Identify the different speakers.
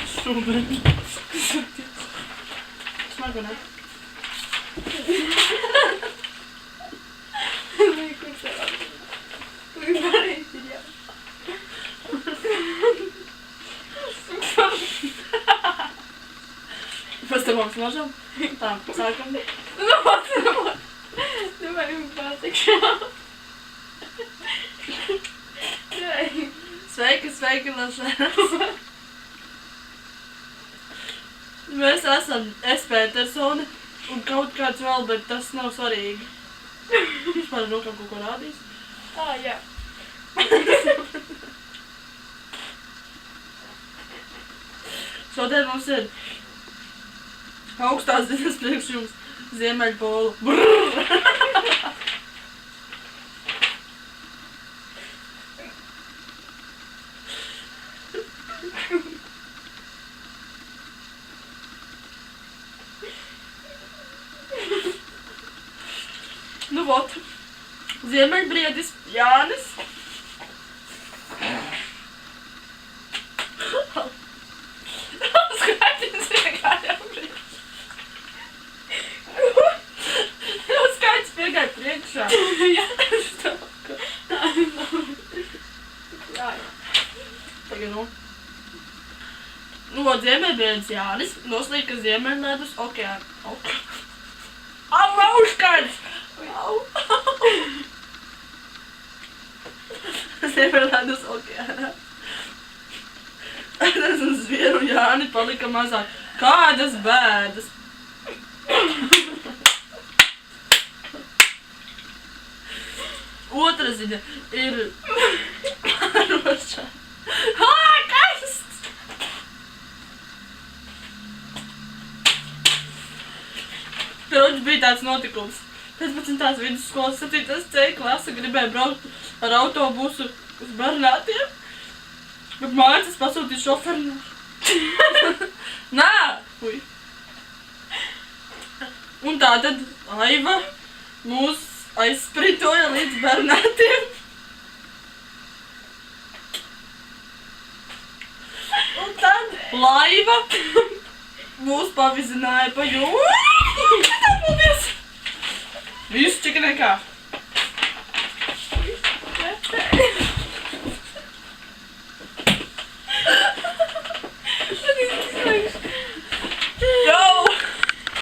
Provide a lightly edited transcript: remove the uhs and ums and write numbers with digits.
Speaker 1: Strawberry. Smaga, ne? Was tev mums nožam? Tā, sākam.
Speaker 2: Давай patikšā.
Speaker 1: Sveiki, sveiki, Lašēns. Mēs esam Petersone un kaut kāds vēl, bet tas nav svarīgi. Vispār rokām kaut ko rādīs?
Speaker 2: Jā.
Speaker 1: Šodien mums ir augstās dienas priekš jums Ziemeļpolu. Brrr! Nu vot, Ziemeļbriedis Jānis. Skaitins vienkārši priekšā. Jau skaits vienkārši priekšā.
Speaker 2: Jā, jā.
Speaker 1: Tagad nu. Nu vot, Ziemeļbriedis Jānis noslīka Ziemeļledus okeānu. Au, skaits! Au! Ziemeļledus okeānā. Es un zvieru Jāni palika mazāk. Kādas bēdas! Otra ziņa ir rošā. Karsts! Taču bija tāds notikums. 15. vidusskolas 7. C klase gribēja braukt ar autobusu uz Bernātiem, bet mājas pasūtīja šoferi. Nā! Ui. Un tātad Aiva mūs aizspritoja līdz Bernātiem. Un tad laiva mūs pavizināja pa jūru.